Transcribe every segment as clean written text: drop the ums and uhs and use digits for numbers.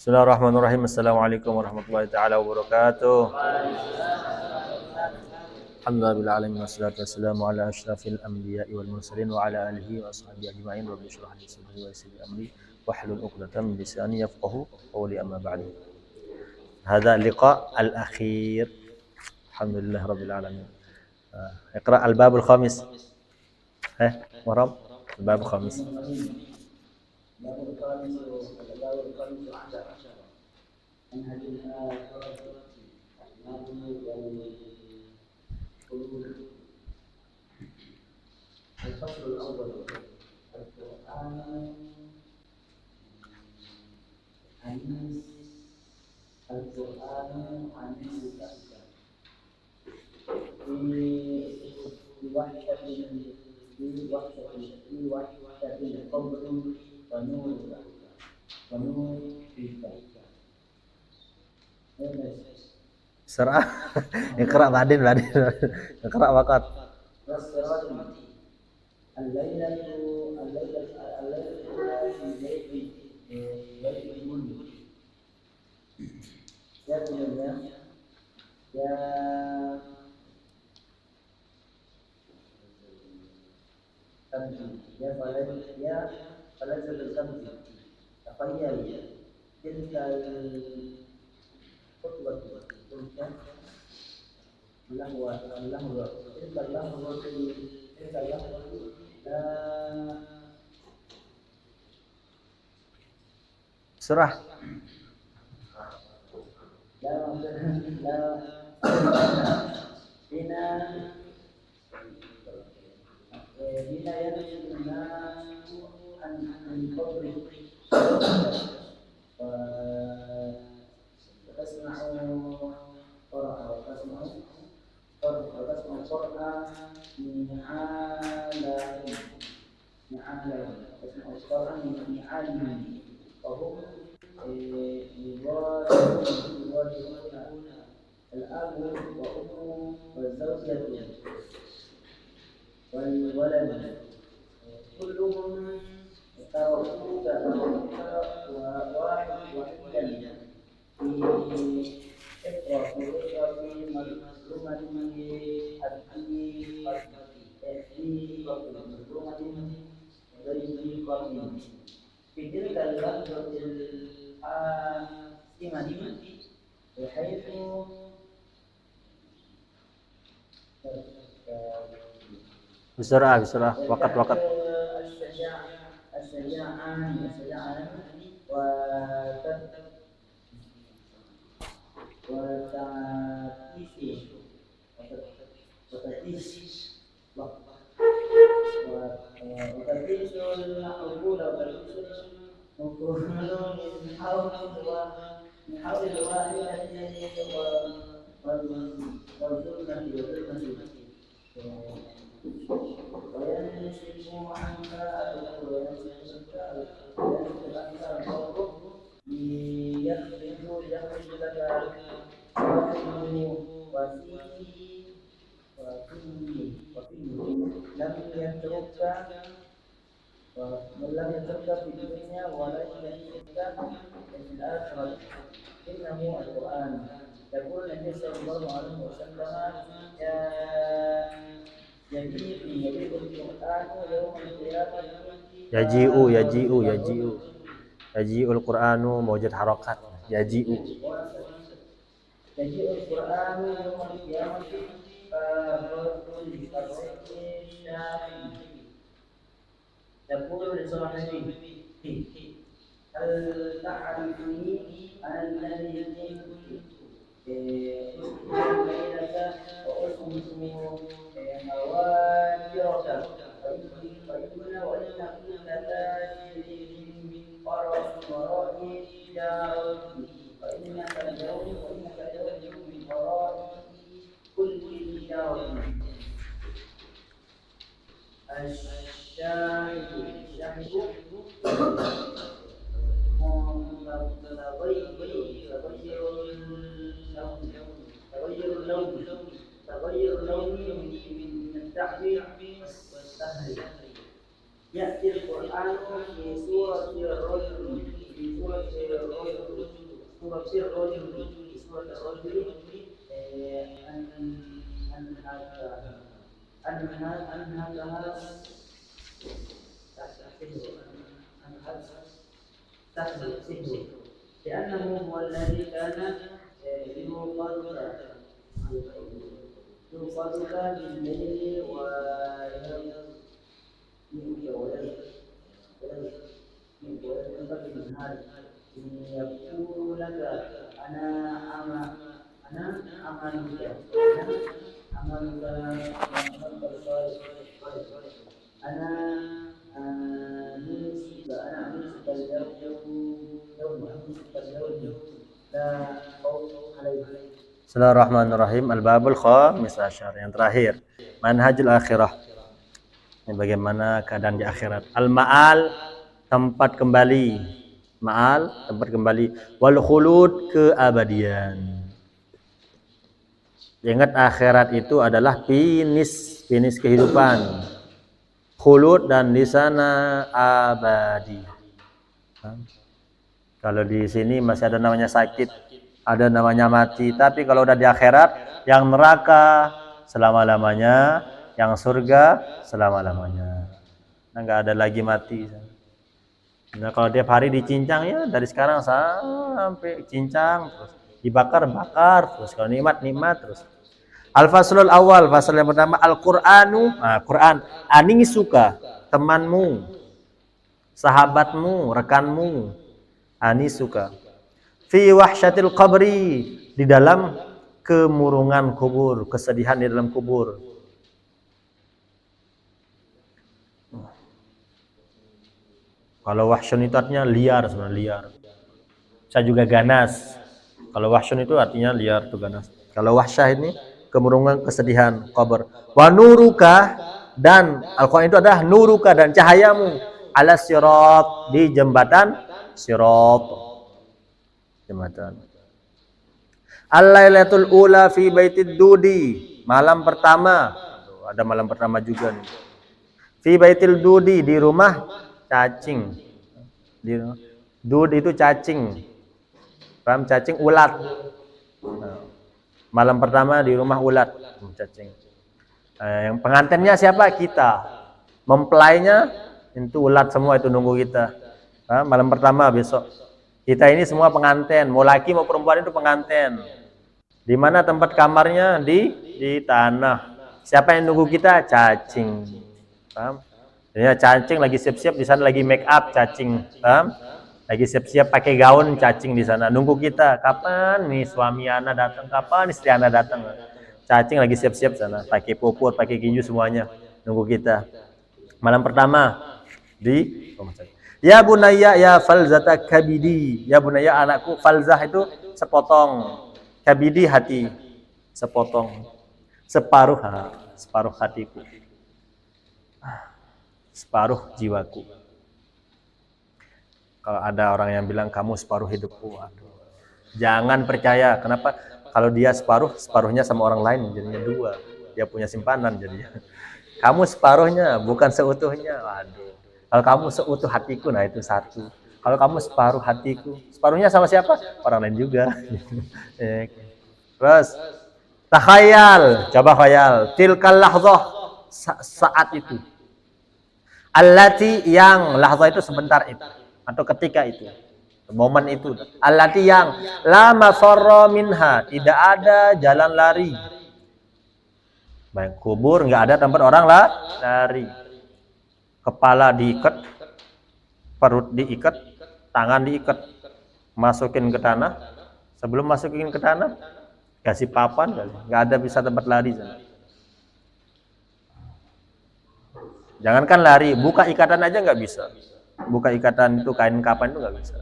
Bismillahirrahmanirrahim. Assalamualaikum warahmatullahi taala wabarakatuh. Alhamdulillahirabbil wassalatu wassalamu ala asyrafil anbiya'i wal mursalin wa ala alihi wa ashabihi ajma'in. Rabbi shrah li sadri wa yassir li amri wahlul 'uqdatam min lisani yafqahu qawli, amma ba'du. Hadza liqa' al-akhir. Alhamdulillahirabbil alamin. Iqra' al-babul khamis. Maram, al-babul khamis. الفصل الأول القرآن حديث القرآن حديث في وحدة القبر ونور Surah. Iqra' badin. Iqra' waqat. الليلة في ليل الملك يا بني يا فلذة الخمس تخيل تلك الخطوة تلك اللهوة تلك اللهوة Surah. بنا ينزل الناس عن القبر وتسمع قرآن نعالهم وهم يواجهون الأب وأم والزوجة والولد كلهم تركوك واحدا في إقرأ في مظلومة في تلك اللحظة الحاسمة بحيث Bisurah. Waqat. الشجاعة وتفتيش العقول من حول الواحدة والظلمة وينشف عنك ليخرج لك وحيه وفيه لم يترك في الدنيا ولن يترك في الآخرة إنه القرآن. يقول النبي صلى الله عليه وسلم يجيء القرآن يوم القيامة Yaji'u al-Qur'anu mawjud harakat. Yaji'u القرآن يوم القيامة كالرجل الشافي يقول لصاحبه هل تعرفني أنا الذي جئت ليلك وأسمت هواجرك وإنك لتجري من ورائي جارتي وإنك اليوم من ورائي كل جارتي. الشاهد تغير اللون من التعبير والسهل. يأتي القرآن في سورة الرجل في الرجل في سورة الرجل أنهكها تحسب لأنه هو الذي كان يوقظك بالليل وينبغي بالنهار يقول لك أنا أملك أنا أنسك اليوم لا خوف عليك. Bismillahirrahmanirrahim. Al-babul khamis asyar, yang terakhir, manhajul akhirah. Ini bagaimana keadaan di akhirat. Al-ma'al, tempat kembali. Ma'al, tempat kembali. Wal khulud, keabadian. Ingat, akhirat itu adalah finish kehidupan. Khulud, dan di sana abadi. Kalau di sini masih ada namanya sakit, ada namanya mati. Tapi kalau udah di akhirat, yang neraka selama-lamanya, yang surga selama-lamanya. Nah, nggak ada lagi mati. Nah, kalau tiap hari dicincang, ya dari sekarang sampai cincang, terus dibakar, terus kalau nikmat terus. Al-faslul awal, fasal yang pertama, Al-Qur'anu, Quran. Ani suka temanmu, sahabatmu, rekanmu. Ani suka. Fi wahsyatil qabri, di dalam kemurungan kubur, kesedihan di dalam kubur. Kalau wahsyun itu artinya liar, sebenarnya liar. Saya juga ganas. Kalau wahsyun itu artinya liar, tuh ganas. Kalau wahsyah ini kemurungan, kesedihan, qabr. Wa nuruka, dan Al-Quran itu adalah nuruka, dan cahayamu, ala sirat, di jembatan sirat. Jembatan. Al-lailatul ula fi baitid dudi, malam pertama. Ada malam pertama juga nih. Fi baitil dudi, di rumah cacing. Dud itu cacing. Paham? Cacing, ulat. Malam pertama di rumah ulat, cacing. Yang pengantinnya siapa? Kita. Mempelainya itu ulat semua, itu nunggu kita. Malam pertama besok. Kita ini semua pengantin, mau laki mau perempuan itu pengantin. Di mana tempat kamarnya? Di tanah. Siapa yang nunggu kita? Cacing. Paham? Ya, cacing lagi siap-siap di sana, lagi make up cacing. Paham? Lagi siap-siap pakai gaun cacing di sana. Nunggu kita. Kapan nih suami ana datang? Kapan istri ana datang? Cacing lagi siap-siap sana, pakai pupur, pakai ginju semuanya. Nunggu kita. Malam pertama di rumah cacing. Ya bunayya ya falzata kabidi. Ya bunayya, anakku, falzah itu sepotong. Kabidi, hati. Sepotong. Separuh hatiku. Separuh jiwaku. Kalau ada orang yang bilang kamu separuh hidupku, aduh, jangan percaya. Kenapa? Kalau dia separuhnya sama orang lain, jadinya dua. Dia punya simpanan jadinya. Kamu separuhnya, bukan seutuhnya. Waduh. Kalau kamu seutuh hatiku, nah itu satu. Kalau kamu separuh hatiku, separuhnya sama siapa? Orang lain juga. Terus, takhayal, coba khayal. Tilkal lahzah, saat itu. Allati, yang, lahzah itu sebentar itu, atau ketika itu, momen itu. Allati, yang, la mafarra minha, tidak ada jalan lari. Baik, kubur nggak ada tempat orang lari. Kepala diikat, perut diikat, tangan diikat, masukin ke tanah. Sebelum masukin ke tanah, kasih papan, nggak ada bisa tempat lari sana. Jangankan lari, buka ikatan aja nggak bisa. Buka ikatan itu, kain kapan itu nggak bisa.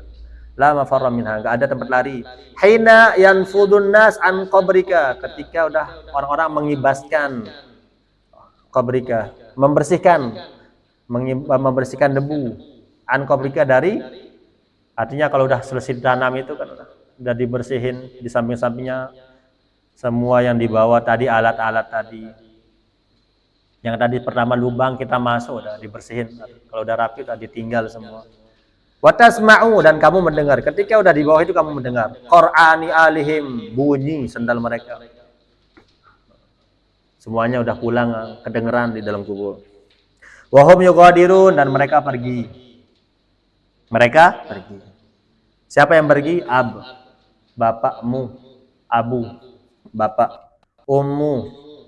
La mafarra minha, nggak ada tempat lari. Hina yanfudun nas an qabrika, ketika udah orang-orang mengibaskan qabrika, membersihkan debu an qabrika, dari, artinya kalau udah selesai ditanam itu kan udah dibersihin, di samping-sampingnya semua yang dibawa tadi, alat-alat tadi. Yang tadi pertama lubang kita masuk udah dibersihin. Kalau udah rapi udah ditinggal semua. Wa tasma'u, dan kamu mendengar. Ketika udah di bawah itu kamu mendengar. Qur'ani alihim, bunyi sendal mereka. Semuanya udah pulang, kedengeran di dalam kubur. Wa hum yuqadirun, dan mereka pergi. Mereka pergi. Siapa yang pergi? Ab, bapakmu. Abu, bapak. Ummu,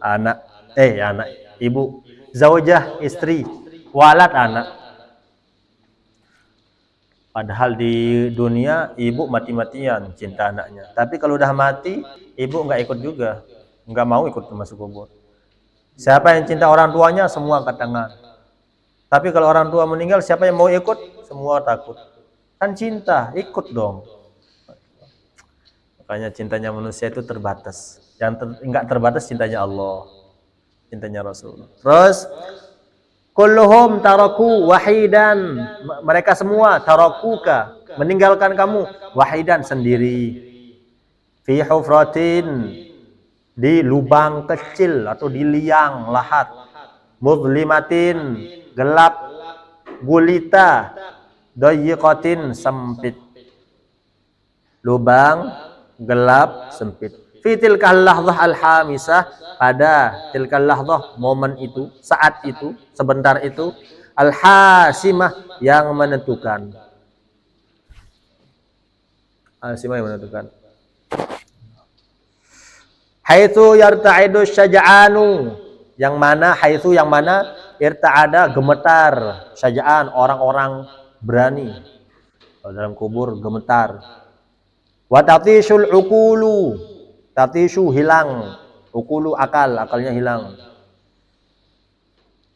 anak. Anak. Ibu. Zaujah, istri. Walad, anak. Padahal di dunia ibu mati-matian cinta anaknya. Tapi kalau udah mati, ibu nggak ikut juga. Nggak mau ikut masuk kubur. Siapa yang cinta orang tuanya, semua angkat tangan. Tapi kalau orang tua meninggal, siapa yang mau ikut? Semua takut. Kan cinta, ikut dong. Makanya cintanya manusia itu terbatas. Yang enggak terbatas cintanya Allah, cintanya Rasul. Terus kulluhum taraku wahidan, mereka semua tarakuka, meninggalkan kamu, wahidan, sendiri. Fi hufratin, di lubang kecil atau di liang lahat. Mudlimatin, gelap. Gulita, dayyiqatin, sempit. Lubang, gelap, sempit. Fitil kalahdah al-hamisah, pada tilkal lahdah, momen itu, saat itu, sebentar itu, al-hasimah, yang menentukan. Al-hasimah yang menentukan. Haitsu yarta'idu syaja'anu, yang mana haitsu, yang mana irta'ada, gemetar, syaja'an, orang-orang berani. Kalau dalam kubur gemetar. Wa tatishul uqulu, tatishu, hilang, uqulu, akal, akalnya hilang.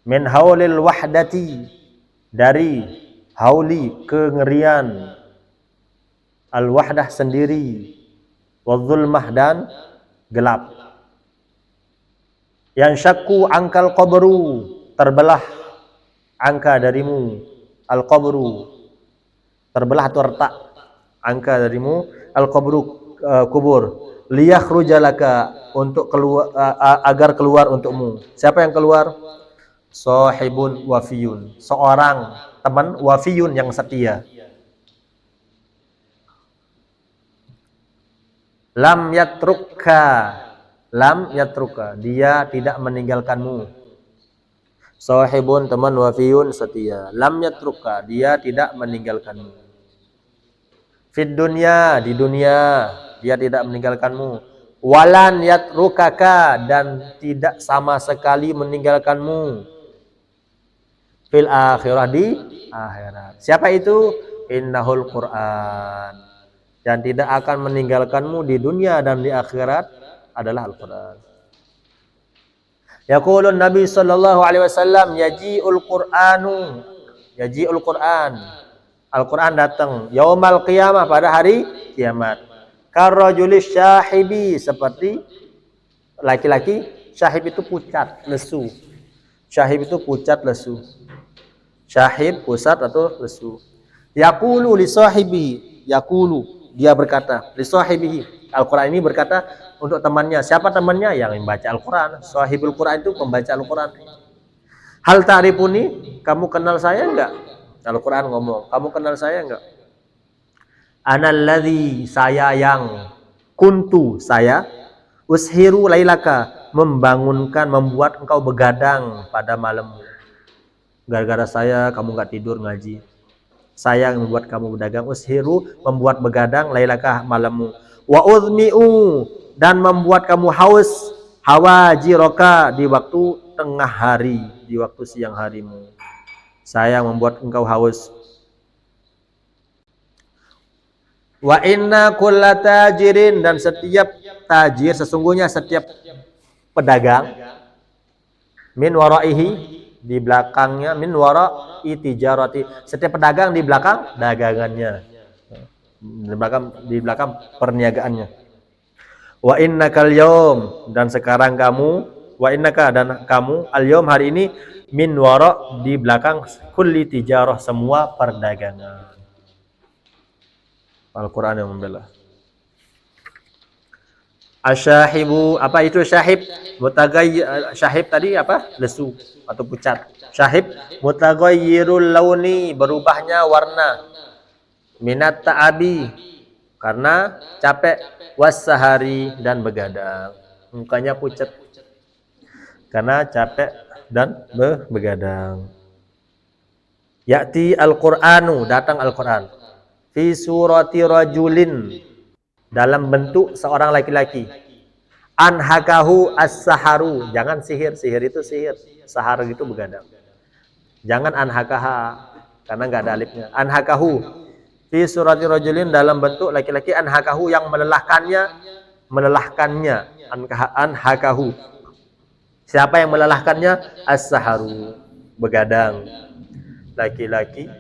Min haulil wahdati, dari hauli, kengerian. Al-wahdah, sendiri. Wadzulmah, dan gelap. Yang syakku angkal qabru, terbelah angka darimu. Al-qabru, terbelah atau retak angka darimu. Al-qabru, kubur. Liyakhrujalaka, untuk keluar, agar keluar untukmu. Siapa yang keluar? Sahibun wafiyun, seorang teman, wafiyun, yang setia. Lam yatrukka, lam yatruka, dia tidak meninggalkanmu. Sahibun, teman, wafiyun, setia. Lam yatruka, dia tidak meninggalkanmu. Fid dunya, di dunia, dia tidak meninggalkanmu. Walan yatrukaka, dan tidak sama sekali meninggalkanmu. Fil akhirah, di akhirat. Siapa itu? Innahul Qur'an, dan tidak akan meninggalkanmu di dunia dan di akhirat adalah Al-Quran. Yaqulun Nabi sallallahu alaihi wasallam, yaji'ul Qur'anu, yaji'ul Qur'an, Al-Quran datang yaumal qiyamah, pada hari kiamat. Karrajulis syahibi, seperti laki-laki. Syahib itu pucat, lesu. Syahib itu pucat, lesu. Syahib, pusat atau lesu. Yaqulu li sahibi, yaqulu, dia berkata, li sahibihi, Al-Quran ini berkata untuk temannya. Siapa temannya? Yang membaca Al-Quran. Sahibul Quran itu membaca Al-Quran. Hal ta'rifuni, kamu kenal saya enggak? Al-Quran ngomong, kamu kenal saya enggak? Analladzi, saya yang, kuntu, saya, ushiru lailaka, membangunkan, membuat engkau begadang pada malammu. Gara-gara saya kamu enggak tidur ngaji. Saya yang membuat kamu berdagang. Ushiru, membuat begadang, lailaka, malammu. Wa uzmi'u, dan membuat kamu haus, hawajiroka, di waktu tengah hari, di waktu siang harimu. Saya yang membuat engkau haus. Wa inna kulla tajirin, dan setiap tajir, sesungguhnya setiap pedagang, min waraihi, di belakangnya, min wara'i tijarati, setiap pedagang di belakang dagangannya, di belakang perniagaannya. Wa innakal yaum, dan sekarang kamu, wa innaka, dan kamu, al yaum, hari ini, min wara', di belakang, kulli tijarah, semua perdagangan. Al-Quran yang membela. Asyahibu, apa itu syahib? Syahib tadi apa? Lesu atau pucat. Syahib mutaghayyirul launi, berubahnya warna. minat ta'abi, karena capek, wassahari, dan begadang. Mukanya pucat karena capek dan begadang. Ya'ti al-Qur'anu, datang Al-Qur'an. Fi surati rajulin, dalam bentuk seorang laki-laki. Anhakahu as-saharu, jangan sihir, sihir itu sihir. Sahar itu begadang. Jangan anhakaha, karena nggak ada alifnya. Anhakahu fi surati rajulin, dalam bentuk laki-laki. Anhakahu, yang melelahkannya. Anhakahu, siapa yang melelahkannya? As-saharu, begadang, laki-laki.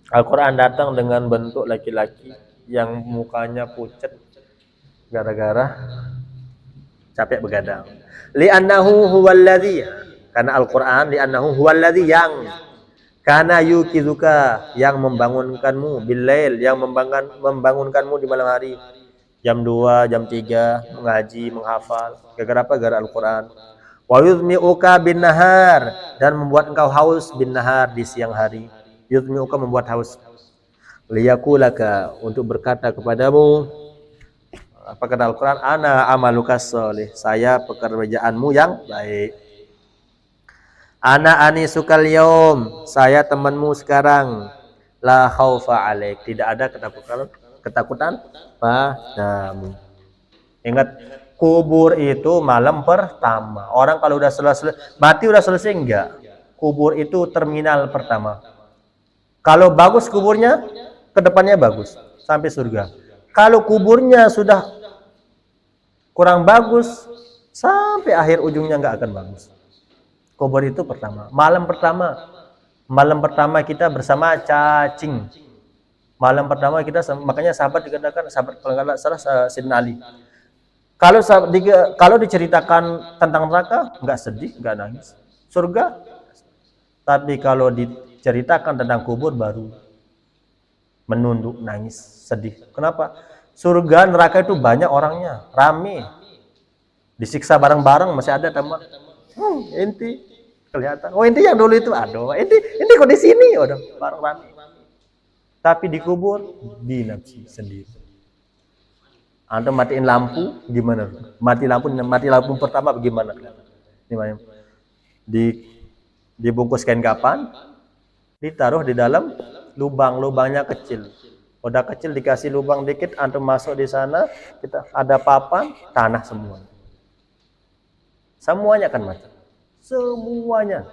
Al-Quran datang dengan bentuk laki-laki yang mukanya pucat gara-gara capek begadang. Li'annahu huwallazi, karena Al-Quran, li'annahu huwallazi, yang kana yukizuka, yang membangunkanmu, billail, yang membangunkanmu di malam hari, jam 2, jam 3 mengaji, menghafal. Gara-gara apa? Gara Al-Quran. Wa yuzmi'uka bin nahar, dan membuat engkau haus, bin nahar, di siang hari. Yuzmi'uka, membuat haus. Liyakulaka, untuk berkata kepadamu, apa kata Al-Quran? Ana amaluka sholih, saya pekerjaanmu yang baik. Ana anisukal yaum, saya temanmu sekarang. La khaufa alaik, tidak ada ketakutan padamu. Ingat, kubur itu malam pertama. Orang kalau udah selesai mati, udah selesai, enggak. Kubur itu terminal pertama. Kalau bagus kuburnya, kedepannya bagus sampai surga. Kalau kuburnya sudah kurang bagus, sampai akhir ujungnya nggak akan bagus. Kubur itu pertama, malam pertama kita bersama cacing. Malam pertama kita, makanya sahabat dikatakan, sahabat kalau nggak salah Sayyidina Ali. Kalau diceritakan tentang neraka, nggak sedih, nggak nangis. Surga, tapi kalau diceritakan tentang kubur, baru menunduk, nangis, sedih. Kenapa? Surga, neraka itu banyak orangnya, rame, disiksa bareng-bareng, masih ada teman. Inti kelihatan, oh inti yang dulu itu, aduh, inti kok di sini, udah bareng rame. Tapi dikubur, dinafsi sendiri. Anda matiin lampu, gimana? Mati lampu pertama bagaimana? Dibungkus kain kapan, ditaruh di dalam lubangnya kecil. Udah kecil, dikasih lubang dikit, antum masuk di sana, kita ada papan, tanah semua. Semuanya akan mati. Semuanya.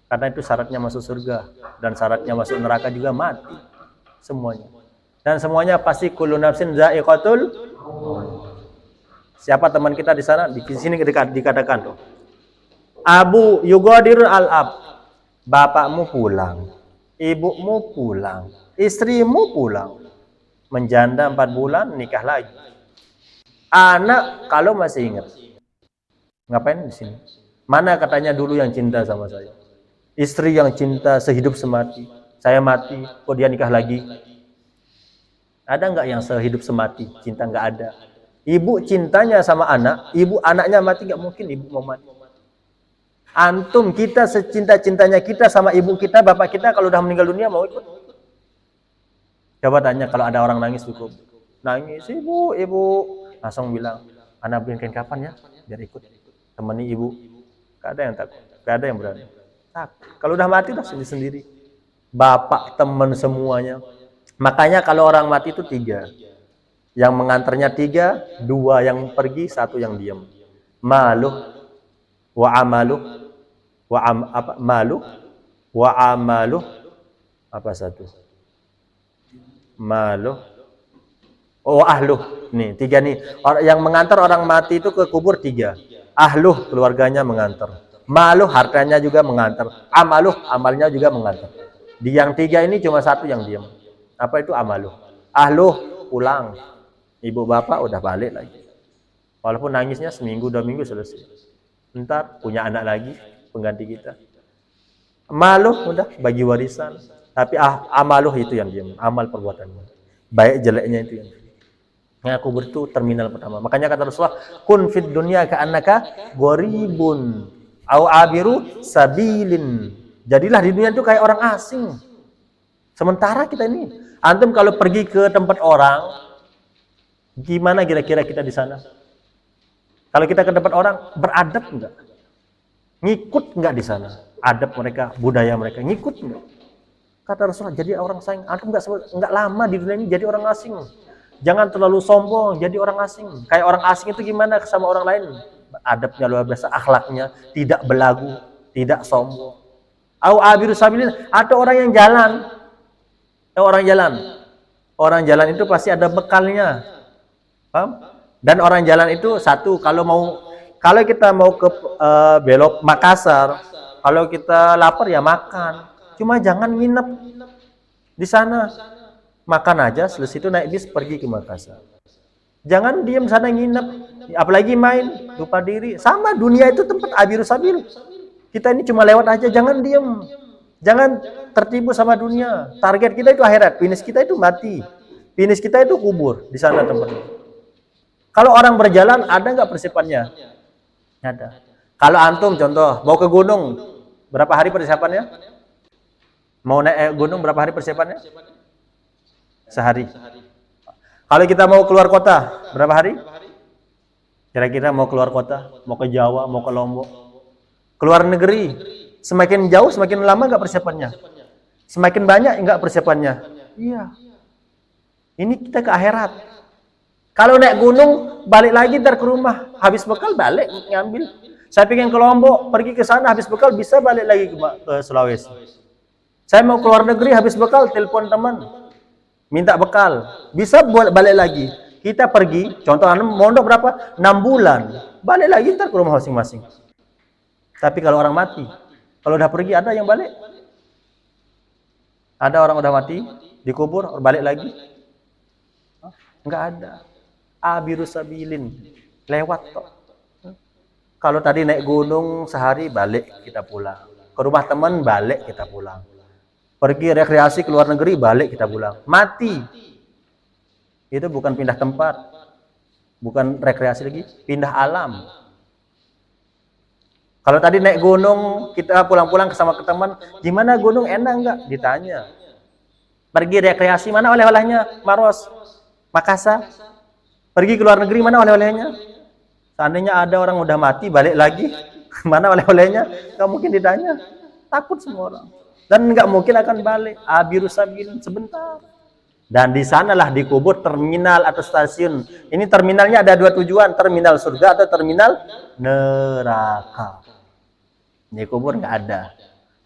Karena itu syaratnya masuk surga, dan syaratnya masuk neraka juga mati. Semuanya. Dan semuanya pasti kullu nafsin za'iqatul. Siapa teman kita di sana? Di sini dikatakan tuh. Abu yugadirul al-ab. Bapakmu pulang, ibumu pulang, istrimu pulang. Menjanda 4 bulan, nikah lagi. Anak kalau masih ingat. Ngapain di sini? Mana katanya dulu yang cinta sama saya? Istri yang cinta sehidup semati. Saya mati, kok dia nikah lagi? Ada nggak yang sehidup semati? Cinta nggak ada. Ibu cintanya sama anak, anaknya mati, nggak mungkin ibu mau mati. Antum, kita secinta-cintanya kita sama ibu kita, bapak kita, kalau udah meninggal dunia mau ikut? Coba tanya, kalau ada orang nangis cukup. Nangis, ibu, langsung bilang, anak beliin kain kapan ya, biar ikut. Temani ibu. Gak ada yang takut, gak ada yang berani. Kalau udah mati udah sendiri. Bapak, teman, semuanya. Makanya kalau orang mati itu 3. Yang mengantarnya 3, 2 yang pergi, 1 yang diam. Maluh wa amaluh wa amaluh apa satu? Maluh ahluh. Nih 3 nih. Yang mengantar orang mati itu ke kubur 3. Ahluh, keluarganya mengantar. Maluh, hartanya juga mengantar. Amaluh, amalnya juga mengantar. Di yang 3 ini cuma 1 yang diam. Apa itu amaluh? Ahluh pulang, ibu bapak udah balik lagi. Walaupun nangisnya seminggu 2 minggu selesai. Ntar punya anak lagi pengganti kita. Maluh udah bagi warisan. Tapi amaluh itu yang diam, amal perbuatannya. Baik jeleknya itu yang diam. Yang kubur itu terminal pertama. Makanya kata Rasulullah, kun fid dunya ka'annaka gharibun au abiru sabilin. Jadilah di dunia itu kayak orang asing. Sementara kita ini, antum kalau pergi ke tempat orang, gimana kira-kira kita di sana? Kalau kita ke tempat orang, beradab enggak? Ngikut enggak di sana? Adab mereka, budaya mereka, ngikut enggak? Kata Rasulullah, jadi orang asing. Antum enggak lama di dunia ini jadi orang asing. Jangan terlalu sombong, jadi orang asing. Kayak orang asing itu gimana sama orang lain? Adabnya luar biasa, akhlaknya tidak belagu, tidak sombong. Au abiru sabilin, atau orang yang jalan. Orang jalan itu pasti ada bekalnya. Paham? Dan orang jalan itu satu, kalau kita mau ke belok Makassar, kalau kita lapar ya makan. Cuma jangan nginep di sana. Makan aja, selesai itu naik bis pergi ke Makassar. Jangan diam sana nginep, apalagi main, lupa diri. Sama, dunia itu tempat abiru sabil. Kita ini cuma lewat aja, jangan diam. Jangan tertipu sama dunia. Target kita itu akhirat, finish kita itu mati. Finish kita itu kubur, di sana tempatnya. Kalau orang berjalan, ada nggak persiapannya? Ada. Kalau antum contoh, mau ke gunung, berapa hari persiapannya? Mau naik gunung, berapa hari persiapannya? Sehari. Kalau kita mau keluar kota, berapa hari? Kira-kira mau keluar kota, mau ke Jawa, mau ke Lombok, keluar negeri, semakin jauh, semakin lama nggak persiapannya? Semakin banyak nggak persiapannya? Iya. Ini kita ke akhirat. Kalau naik gunung, balik lagi ntar ke rumah, habis bekal balik ngambil. Saya pengen ke Lombok, pergi ke sana, habis bekal bisa balik lagi ke Sulawesi. Saya mau keluar negeri, habis bekal, telepon teman, minta bekal, bisa balik lagi. Kita pergi, contoh mondok berapa? 6 bulan, balik lagi ntar ke rumah masing-masing. Tapi kalau orang mati, kalau udah pergi ada yang balik? Ada orang udah mati, dikubur, balik lagi? Enggak ada. Abiru sabilin, lewat toh. Kalau tadi naik gunung sehari, balik kita pulang. Ke rumah teman, balik kita pulang. Pergi rekreasi ke luar negeri, balik kita pulang. Mati. Itu bukan pindah tempat. Bukan rekreasi lagi, pindah alam. Kalau tadi naik gunung, kita pulang-pulang sama ke teman, gimana gunung, enak enggak? Ditanya. Pergi rekreasi, mana oleh-olehnya? Maros, Makassar. Pergi ke luar negeri, mana oleh-olehnya? Seandainya ada orang udah mati, balik lagi, mana oleh-olehnya? Nggak mungkin ditanya. Takut semua orang. Dan nggak mungkin akan balik. Abiru sabilin, sebentar. Dan di sanalah dikubur terminal atau stasiun. Ini terminalnya ada 2 tujuan, terminal surga atau terminal neraka. Dikubur nggak ada.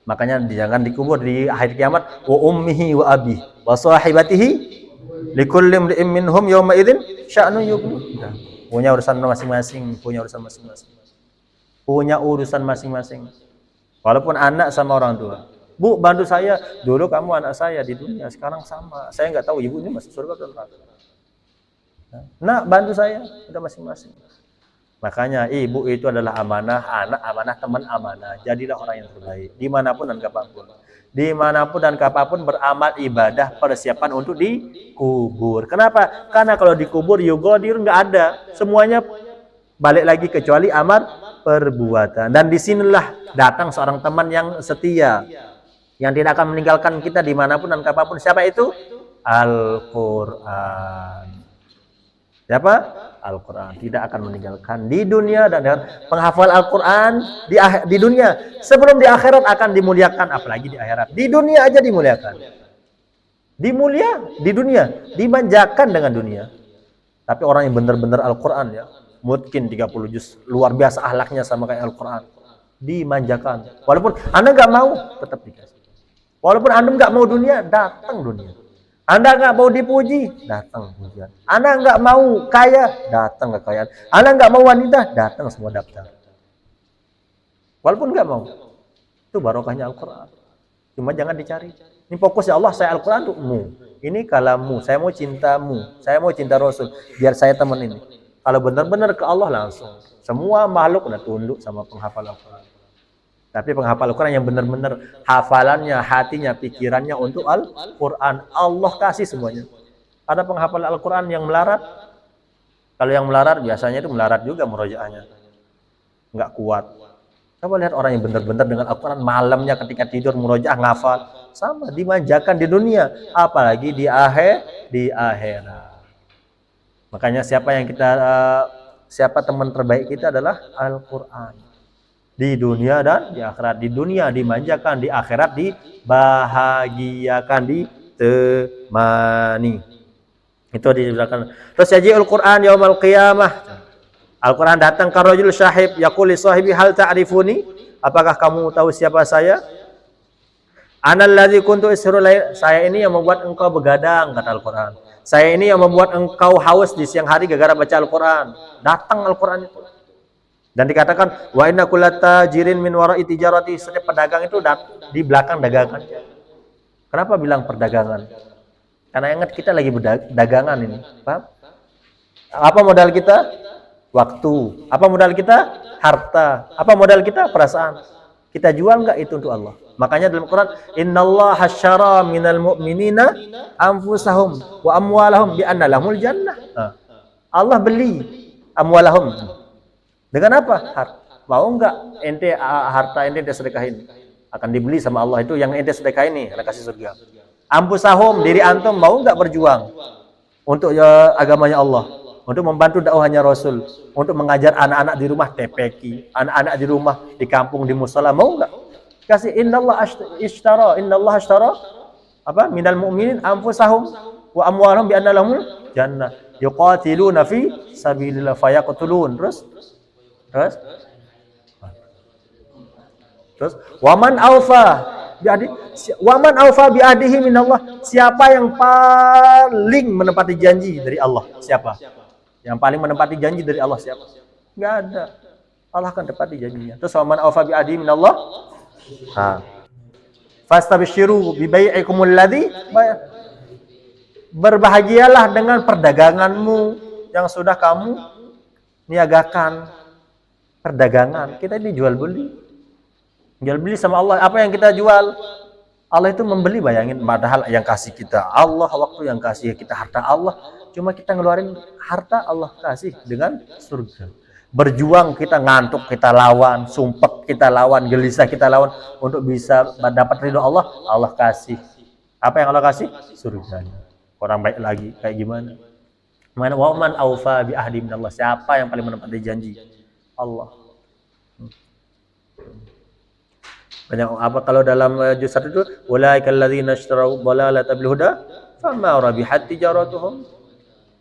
Makanya jangan dikubur di akhir kiamat. Wa ummihi wa abi wa sahibatihi likulli imri'in minhum yawma idzin sya'nu yughni. Punya urusan masing-masing, punya urusan masing-masing. Punya urusan masing-masing. Walaupun anak sama orang tua. Bu, bantu saya. Dulu kamu anak saya di dunia, sekarang sama. Saya nggak tahu ibunya masuk surga atau neraka. Nah, bantu saya, udah masing-masing. Makanya ibu itu adalah amanah, anak amanah, teman amanah. Jadilah orang yang terbaik dimanapun dan kapanpun. Dimanapun dan kapanpun beramal ibadah, persiapan untuk dikubur. Kenapa? Karena kalau dikubur yugodir nggak ada, semuanya balik lagi kecuali amal perbuatan. Dan disinilah datang seorang teman yang setia, yang tidak akan meninggalkan kita dimanapun dan kapanpun. Siapa itu? Al-Quran. Siapa? Al-Quran. Tidak akan meninggalkan di dunia, dan dengan penghafal Al-Quran di dunia. Sebelum di akhirat akan dimuliakan, apalagi di akhirat. Di dunia aja dimuliakan. Dimulia di dunia, dimanjakan dengan dunia. Tapi orang yang benar-benar Al-Quran ya, mungkin 30 juz, luar biasa akhlaknya sama kayak Al-Quran. Dimanjakan. Walaupun Anda nggak mau, tetap dikasih. Walaupun Anda nggak mau dunia, datang dunia. Anda nggak mau dipuji, datang pujian. Anda nggak mau kaya, datang kekayaan. Anda nggak mau wanita, datang semua daftar. Walaupun nggak mau, itu barokahnya Al-Quran. Cuma jangan dicari. Ini fokus ya Allah, saya Al-Quran untukmu. Ini kalamu, saya mau cintamu, saya mau cinta Rasul, biar saya teman ini. Kalau benar-benar ke Allah langsung. Semua makhluk udah tunduk sama penghafal Al-Quran. Tapi penghafal Al-Quran yang benar-benar hafalannya, hatinya, pikirannya untuk Al-Quran. Allah kasih semuanya. Ada penghafal Al-Quran yang melarat. Kalau yang melarat biasanya itu melarat juga murojaahnya. Nggak kuat. Coba lihat orang yang benar-benar dengan Al-Quran malamnya ketika tidur murojaah ngafal. Sama, dimanjakan di dunia, apalagi di akhirat. Makanya siapa teman terbaik kita adalah Al-Qur'an. Di dunia dan di akhirat. Di dunia dimanjakan, di akhirat dibahagiakan, ditemani. Itu dijelaskan. Terus yaji'ul Qur'an yaumal qiyamah. Al-Qur'an datang ke rajul syahib yaqul li sahibi hal ta'rifuni? Apakah kamu tahu siapa saya? Analladzi kuntu isru lail. Saya ini yang membuat engkau begadang, kata Al-Qur'an. Saya ini yang membuat engkau haus di siang hari gara-gara baca Al-Qur'an. Datang Al-Qur'an itu. Dan dikatakan wa inna kullata jirin min wara'i tijarati. Setiap pedagang itu di belakang dagangannya. Kenapa bilang perdagangan? Karena ingat kita lagi berdagangan ini, paham? Apa modal kita? Waktu. Apa modal kita? Harta. Apa modal kita? Perasaan. Kita jual nggak itu untuk Allah? Makanya dalam Quran, innallaha hasyara minal mu'minina anfusahum wa amwalahum bi anna lahumul jannah. Allah beli amwalahum. Dengan apa? Mau nggak ente harta ente sedekahin? Akan dibeli sama Allah itu yang ente sedekahin nih, akan kasih surga. Anfusahum, diri antum mau nggak berjuang untuk agamanya Allah, untuk membantu dakwahnya Rasul, untuk mengajar anak-anak di rumah TPQ, anak-anak di rumah, di kampung, di musala, mau nggak? Kasih innallaha ashtara apa? Minal mu'minin anfusahum wa amwalahum bi anna lahumul jannah. Yuqatiluna fi sabilillah fayaqtulun. Terus waman aufa bi ahdihi minallah. Siapa yang paling menepati janji dari Allah? Siapa? Yang paling menepati janji dari Allah siapa? Enggak ada. Allah akan tepati janjinya. Terus waman aufa bi ahdihi minallah. Fastabshiru bi bai'ikumul ladzi. Berbahagialah dengan perdaganganmu yang sudah kamu niagakan. Perdagangan kita ini jual beli. Jual beli sama Allah. Apa yang kita jual? Allah itu membeli, bayangin. Padahal yang kasih kita Allah, waktu yang kasih kita harta Allah. Cuma kita ngeluarin harta Allah kasih dengan surga. Berjuang kita ngantuk, kita lawan. Sumpek kita lawan, gelisah kita lawan. Untuk bisa dapat ridho Allah, Allah kasih. Apa yang Allah kasih? Surganya. Orang baik lagi, kayak gimana? Wa man aufa bi ahdi minallah. Siapa yang paling menepati janji? Allah. Banyak apa kalau dalam juz 1 itu ulaikal ladzina ishtaraw dhalalata bil huda fama rabihat tijaratuhum.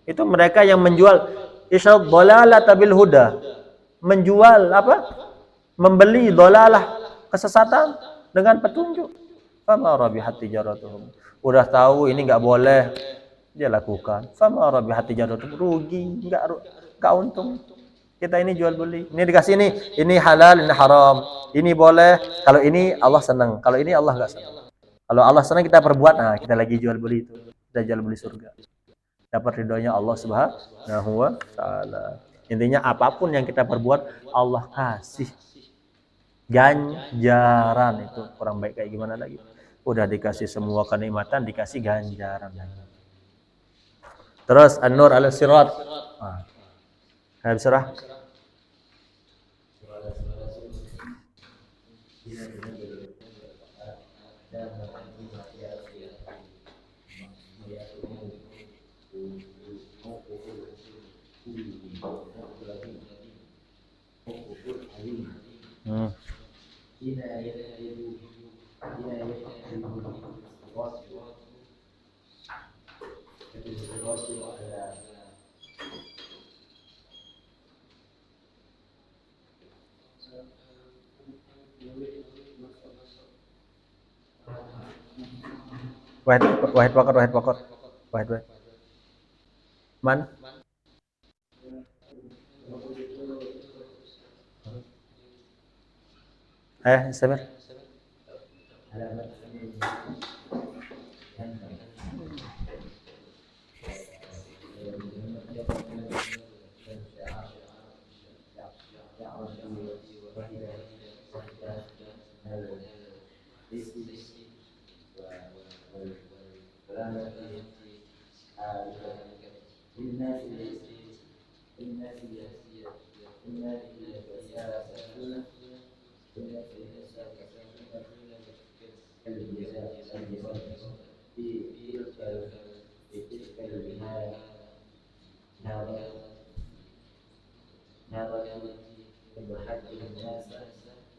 Itu mereka yang menjual ishtaraw dhalalata bil huda. Menjual apa? Membeli dhalalah, kesesatan dengan petunjuk. Fama rabihat tijaratuhum. Udah tahu ini enggak boleh, dia lakukan. Fama rabihat tijaratuhum, rugi, enggak untung. Kita ini jual beli. Ini dikasih ini halal, ini haram. Ini boleh. Kalau ini Allah senang. Kalau ini Allah enggak senang. Kalau Allah senang kita perbuat, nah kita lagi jual beli itu. Kita jual beli surga. Dapat ridhonya Allah Subhanahu wa taala. Intinya apapun yang kita perbuat Allah kasih ganjaran. Itu kurang baik kayak gimana lagi. Udah dikasih semua kenikmatan, dikasih ganjaran. Terus An-Nur al-Sirat. Habis surah. Wahid Man? Samir. في تلك النهارة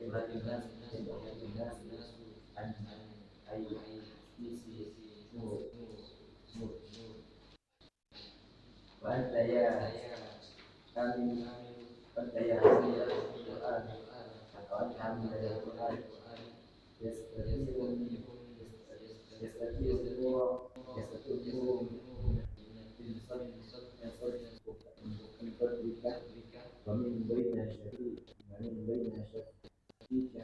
يضحك الناس عن أي نور وأنت يا كامل وأنت يا حمل القرآن وأنت حمل القرآن يستطيع النور من فضلك ومن بين شفتيك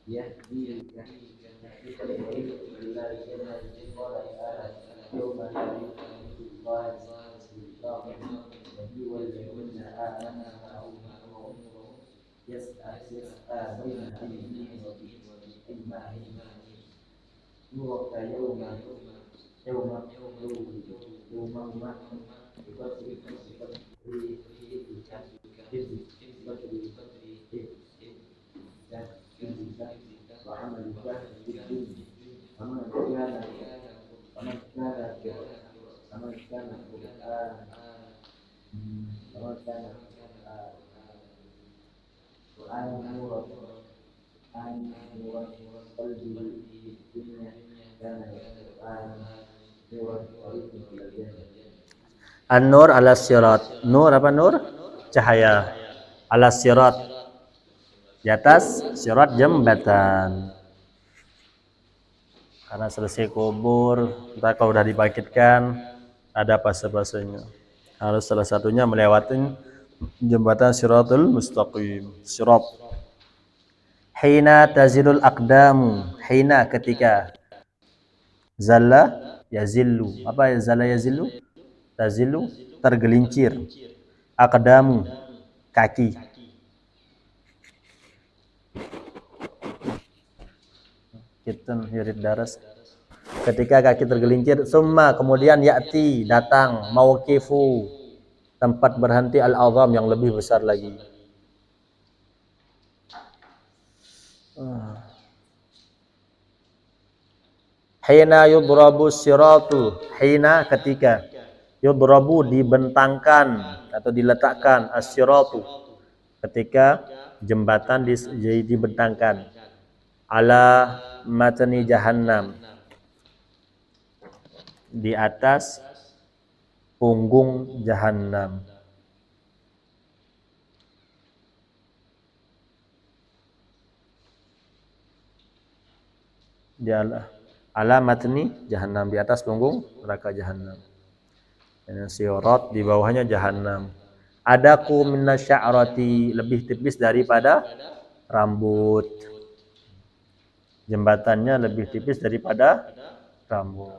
يهديك إلى الجنة قال تعالى يوم لا ينفع الله النبي والذين آمنوا معه يسعى بين أيديهم وبأيمانهم نورك يوم ما وعملك في الدنيا ومن كان القرآن نورا قلبه في الدنيا كان القرآن نورا طريقا إلى الجنة. An-nur ala sirat. Nur apa nur? Cahaya. Ala sirat. Di atas sirat jembatan. Karena selesai kubur, entah kalau udah dibangkitkan, ada fase-fasenya. Harus salah satunya melewati jembatan siratul mustaqim. Sirat. Hina tazilul aqdamu. Hina ketika. Zalla yazillu. Apa zalla yazillu? Tazilu tergelincir, aqdamu kaki. Kita hirit daras. Ketika kaki tergelincir, summa kemudian ya'ti datang mauqifu tempat berhenti al-azam yang lebih besar lagi. Hina yudrabu siratu, hina ketika yudrabu dibentangkan atau diletakkan as-siratu ketika jembatan dibentangkan ala matni jahannam di atas punggung jahannam. Di ala matni jahannam di atas punggung neraka jahannam. Dan sirat di bawahnya jahannam. Adaku minasya'rati lebih tipis daripada rambut. Jembatannya lebih tipis daripada rambut.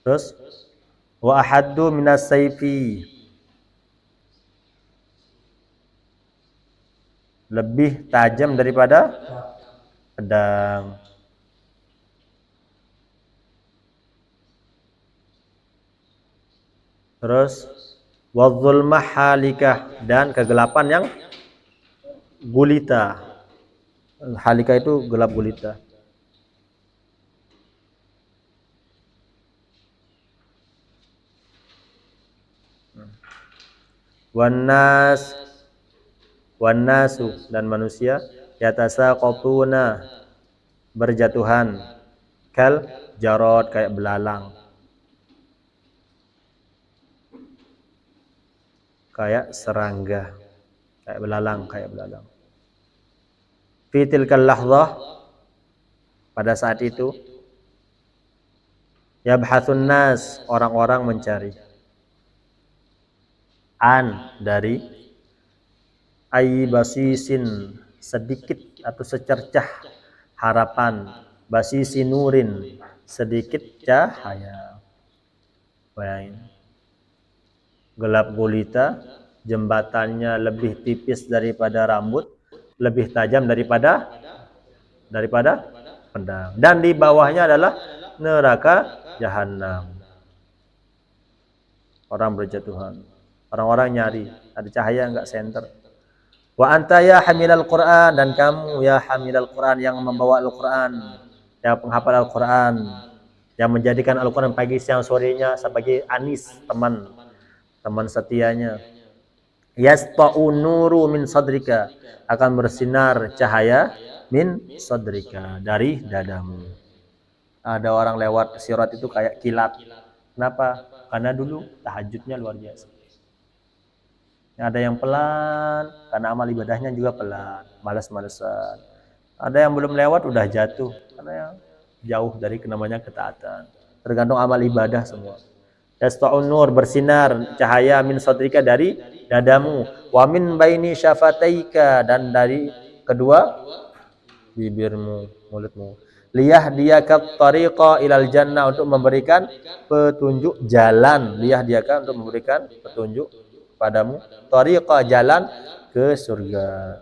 Terus wa ahaddu minas sayfi lebih tajam daripada pedang. Terus wadzulmah halikah dan kegelapan yang gulita. Halika itu gelap gulita. Wannasu dan manusia yatasaqatuna berjatuhan kal jarad kayak belalang, kayak serangga, kayak belalang. Fi tilkal lahzah pada saat itu yabhathun nas orang-orang mencari an dari ay basisin sedikit atau secercah harapan, basisi nurin sedikit cahaya. Bayangin gelap gulita, jembatannya lebih tipis daripada rambut, lebih tajam daripada pedang, dan di bawahnya adalah neraka jahanam. Orang berjatuhan. Orang-orang nyari, ada cahaya enggak senter. Wa anta ya hamilal Qur'an, dan kamu ya hamilal Qur'an yang membawa Al-Qur'an, ya penghafal Al-Qur'an, yang menjadikan Al-Qur'an pagi siang sorenya sebagai anis, teman setianya. Yasta'u nuru min sadrika, akan bersinar cahaya min sadrika, dari dadamu. Ada orang lewat sirat itu kayak kilat. Kenapa? Karena dulu tahajudnya luar biasa. Ada yang pelan, karena amal ibadahnya juga pelan, malas-malesan. Ada yang belum lewat udah jatuh, karena yang jauh dari namanya ketaatan. Tergantung amal ibadah semua. Yasta'un nur, bersinar cahaya min sadrika, dari dadamu. Wa min baini syafataika, dan dari kedua bibirmu, mulutmu. Liyahdiyaka tariqa ilal jannah, untuk memberikan petunjuk jalan. Liyahdiyaka, untuk memberikan petunjuk padamu, tariqa, jalan ke surga.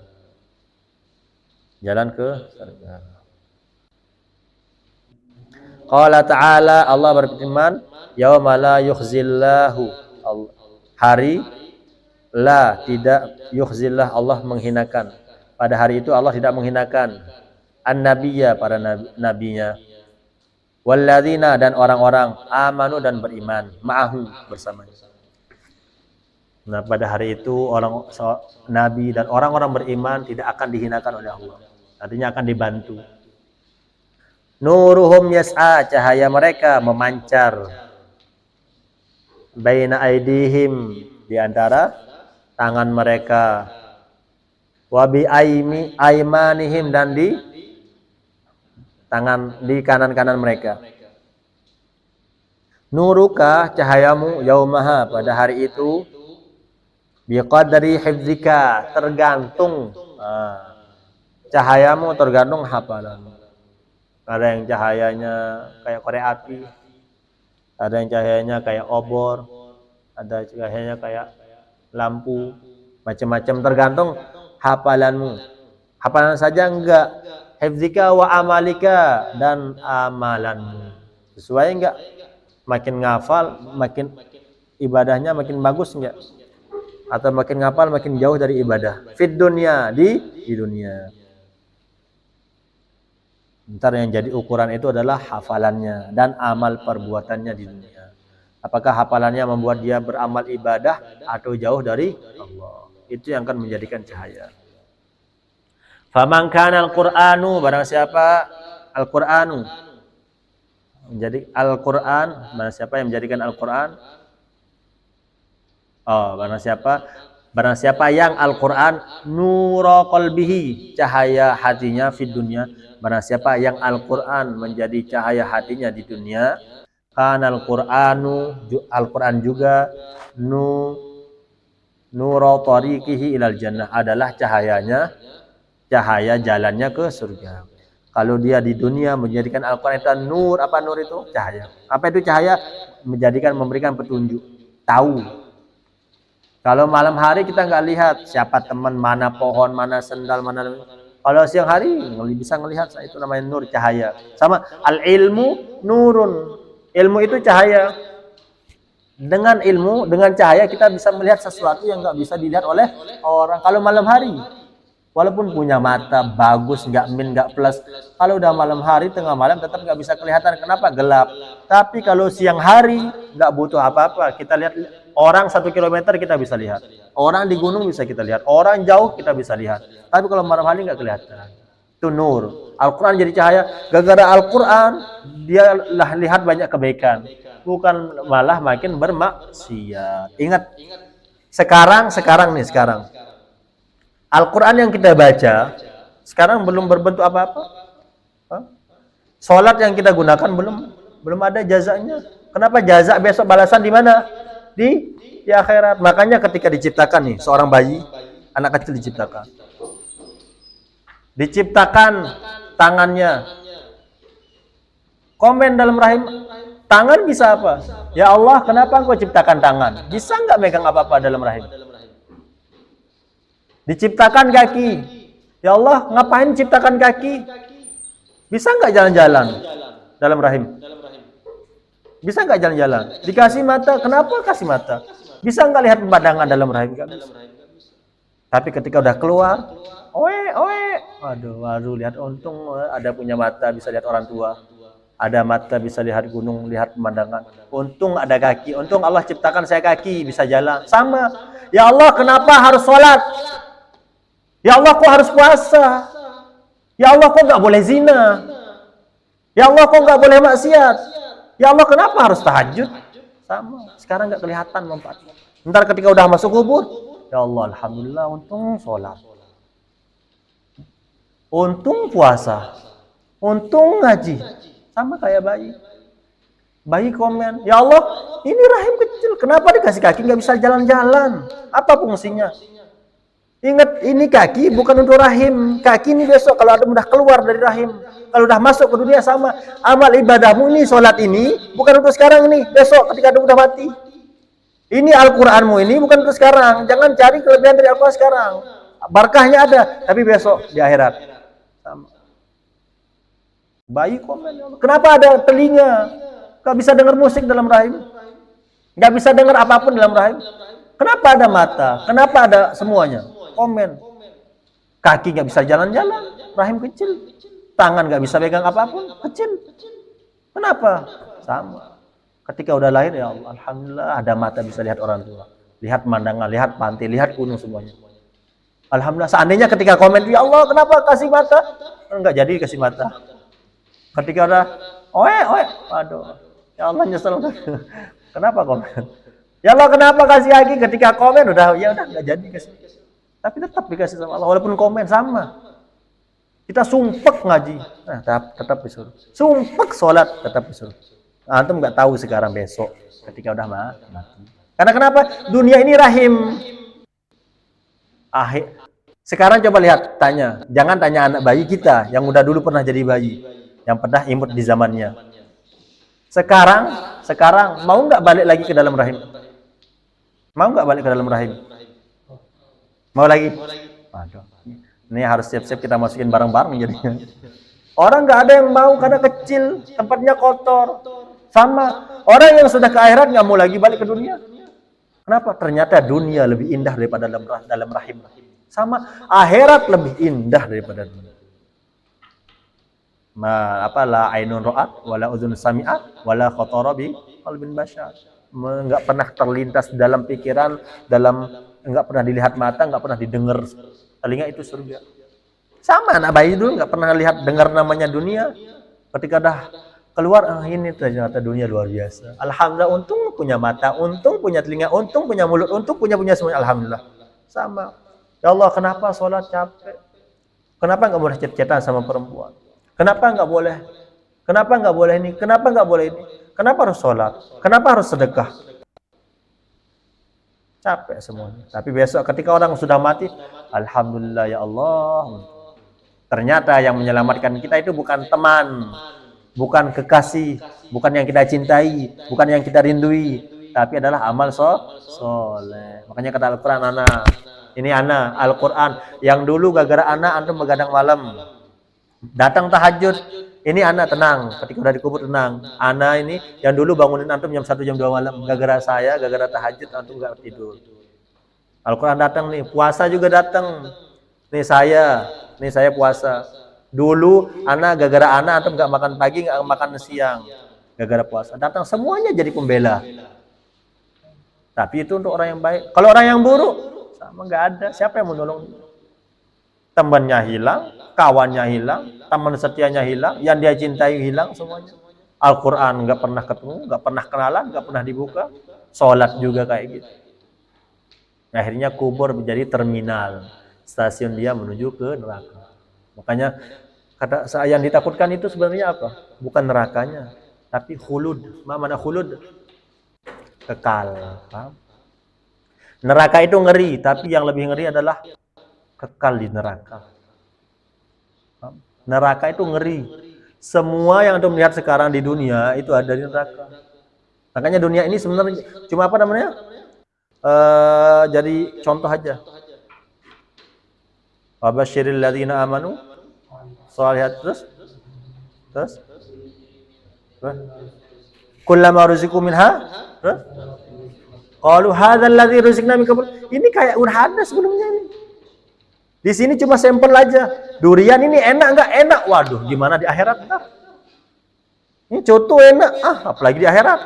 Jalan ke surga. Qala ta'ala, Allah berfirman, yauma la yukhzillahu, hari la, tidak, yukhzillah, Allah menghinakan. Pada hari itu Allah tidak menghinakan an-nabiyya, para nabinya, walladzina, dan orang-orang amanu, dan beriman, ma'ahu, bersamanya. Nah, pada hari itu nabi dan orang-orang beriman tidak akan dihinakan oleh Allah. Artinya akan dibantu. Nuruhum yas'a, cahaya mereka memancar. Baina aidihim, di antara tangan mereka. Wa bi aimanihim, dan di kanan-kanan mereka. Nuruka, cahayamu, yaumaha, pada hari itu, biqadri hifdzika, tergantung cahayamu, tergantung hafalanmu. Ada yang cahayanya kayak korek api, ada yang cahayanya kayak obor, ada cahayanya kayak lampu, macam-macam, tergantung hafalanmu. Hafalan saja enggak, hifdzika wa amalika, dan amalanmu. Sesuai enggak? Makin ngafal, makin ibadahnya makin bagus enggak? Atau makin ngapal makin jauh dari ibadah. Fit dunia, di dunia. Ntar yang jadi ukuran itu adalah hafalannya dan amal perbuatannya di dunia. Apakah hafalannya membuat dia beramal ibadah atau jauh dari Allah? Itu yang akan menjadikan cahaya. Faman kana al-Qur'anu, barang siapa Al-Qur'anu, menjadi Al-Qur'an, barang siapa yang menjadikan Al-Qur'an, barang siapa yang Al-Qur'an nura qalbihi, cahaya hatinya fid dunya, barang siapa yang Al-Qur'an menjadi cahaya hatinya di dunia, kan Al-Qur'an juga nura tariqihi ilal jannah, adalah cahaya jalannya ke surga. Kalau dia di dunia menjadikan Al-Qur'an itu nur, apa nur itu? Cahaya. Apa itu cahaya? Memberikan petunjuk, tahu. Kalau malam hari kita nggak lihat siapa teman, mana pohon, mana sendal, mana. Kalau siang hari bisa ngelihat, itu namanya nur, cahaya. Sama al-ilmu nurun. Ilmu itu cahaya. Dengan ilmu, dengan cahaya kita bisa melihat sesuatu yang nggak bisa dilihat oleh orang. Kalau malam hari, walaupun punya mata bagus, nggak plus, kalau udah malam hari, tengah malam tetap nggak bisa kelihatan. Kenapa? Gelap. Tapi kalau siang hari nggak butuh apa-apa. Kita lihat orang 1 kilometer kita bisa lihat. Orang di gunung bisa kita lihat. Orang jauh kita bisa lihat. Tapi kalau malam hari nggak kelihatan. Itu nur. Al-Quran jadi cahaya. Gara-gara Al-Quran dia lihat banyak kebaikan. Bukan malah makin bermaksiat. Ingat. Sekarang. Al-Quran yang kita baca sekarang belum berbentuk apa-apa. Sholat yang kita gunakan belum ada jazanya. Kenapa? Jaza besok balasan di mana? Di akhirat. Makanya ketika diciptakan nih seorang bayi, anak kecil diciptakan tangannya, komen dalam rahim, tangan bisa apa? Ya Allah, kenapa Engkau ciptakan tangan? Bisa nggak megang apa-apa dalam rahim? Diciptakan kaki, ya Allah, ngapain ciptakan kaki? Bisa nggak jalan-jalan dalam rahim? Bisa nggak jalan-jalan? Dikasih mata, kenapa kasih mata? Bisa nggak lihat pemandangan dalam rahim? Nggak bisa. Tapi ketika udah keluar, waduh, lihat untung ada punya mata bisa lihat orang tua. Ada mata bisa lihat gunung, lihat pemandangan. Untung ada kaki, untung Allah ciptakan saya kaki bisa jalan. Sama. Ya Allah, kenapa harus sholat? Ya Allah, kok harus puasa? Ya Allah, kok nggak boleh zina? Ya Allah, kok nggak boleh maksiat? Ya Allah, kenapa harus tahajud? Sama. Sekarang nggak kelihatan manfaatnya. Ntar ketika udah masuk kubur, ya Allah, alhamdulillah, untung sholat, untung puasa, untung ngaji. Sama kayak bayi. Bayi komen, ya Allah, ini rahim kecil, kenapa dikasih kaki nggak bisa jalan-jalan? Apa fungsinya? Ingat, ini kaki bukan untuk rahim. Kaki ini besok kalau ada udah keluar dari rahim, kalau udah masuk ke dunia sama. Amal ibadahmu ini, sholat ini bukan untuk sekarang ini, besok ketika ada udah mati. Ini Al-Qur'anmu ini bukan untuk sekarang. Jangan cari kelebihan dari Al-Qur'an sekarang. Barkahnya ada, tapi besok di akhirat. Sama. Bayi komen, kenapa ada telinga? Gak bisa dengar musik dalam rahim. Gak bisa dengar apapun dalam rahim. Kenapa ada mata? Kenapa ada semuanya? Komen. Kaki gak bisa jalan-jalan, rahim kecil. Tangan gak bisa pegang apapun, kecil. Kenapa? Sama. Ketika udah lahir, ya Allah, alhamdulillah ada mata bisa lihat orang tua. Lihat pemandangan, lihat pantai, lihat gunung semuanya. Alhamdulillah. Seandainya ketika komen, ya Allah, kenapa kasih mata? Enggak jadi kasih mata. Ketika udah, waduh, ya Allah nyesel. Kenapa komen? Ya Allah, kenapa kasih kaki? Ketika komen udah nggak jadi kasih. Tapi tetap dikasih sama Allah, walaupun komen sama. Kita sumpek ngaji, nah tetap disuruh. Sumpek sholat, tetap disuruh. Antum nggak tahu sekarang besok ketika udah mati. Karena kenapa? Dunia ini rahim. Sekarang coba lihat, jangan tanya anak bayi kita yang udah dulu pernah jadi bayi, yang pernah imut di zamannya. Sekarang mau nggak balik lagi ke dalam rahim? Mau nggak balik ke dalam rahim? Mau lagi? Waduh, ini harus siap-siap kita masukin bareng-bareng jadinya. Orang nggak ada yang mau karena kecil, tempatnya kotor. Sama orang yang sudah ke akhirat nggak mau lagi balik ke dunia. Kenapa? Ternyata dunia lebih indah daripada dalam rahim. Sama akhirat lebih indah daripada dunia. La ainun ra'at wala uzun sami'at wala khatara bi qalbin bashar. Enggak pernah terlintas dalam pikiran, enggak pernah dilihat mata, enggak pernah didengar telinga, itu surga. Sama anak bayi dulu enggak pernah lihat dengar namanya dunia. Ketika dah keluar, ini ternyata dunia luar biasa. Alhamdulillah, untung punya mata, untung punya telinga, untung punya mulut, untung punya semuanya. Alhamdulillah. Sama. Ya Allah, kenapa sholat capek? Kenapa enggak boleh chat-chatan sama perempuan? Kenapa nggak boleh? Kenapa nggak boleh ini? Kenapa nggak boleh ini? Kenapa harus sholat? Kenapa harus sedekah? Capek semuanya. Tapi besok ketika orang sudah mati, alhamdulillah ya Allah. Ternyata yang menyelamatkan kita itu bukan teman, bukan kekasih, bukan yang kita cintai, bukan yang kita rindui, tapi adalah amal soleh. Makanya kata Al-Quran, Al-Quran yang dulu gara-gara anak antum begadang malam. Datang tahajud, ini anak tenang, ketika udah dikubur tenang. Anak ini yang dulu bangunin antum jam 1 jam 2 malam, gara-gara tahajud antum nggak tidur. Al-Quran datang nih, puasa juga datang. Nih saya puasa. Dulu anak gara-gara anak antum nggak makan pagi, nggak makan siang, gara-gara puasa. Datang semuanya jadi pembela. Tapi itu untuk orang yang baik. Kalau orang yang buruk, sama nggak ada. Siapa yang mau nolong? Temannya hilang, kawannya hilang, teman setianya hilang, yang dia cintai hilang semuanya. Al-Quran nggak pernah ketemu, nggak pernah kenalan, nggak pernah dibuka. Sholat juga kayak gitu. Akhirnya kubur menjadi terminal, stasiun dia menuju ke neraka. Makanya kata yang ditakutkan itu sebenarnya apa? Bukan nerakanya, tapi khulud. Mana khulud? Kekal. Paham? Neraka itu ngeri, tapi yang lebih ngeri adalah kekal di neraka. Neraka itu ngeri. Semua yang antum lihat sekarang di dunia itu ada di neraka. Makanya dunia ini sebenarnya cuma apa namanya? Jadi contoh aja. Wabasyiril ladzina amanu shalihat terus kullama ruziqu minha terus Qalu hadzal ladzi ruziqna min qabl. Ini kayak udah ada sebelumnya ini. Di sini cuma sampel aja. Durian ini enak enggak? Enak. Waduh, gimana di akhirat ntar? Ini coto enak. Apalagi di akhirat.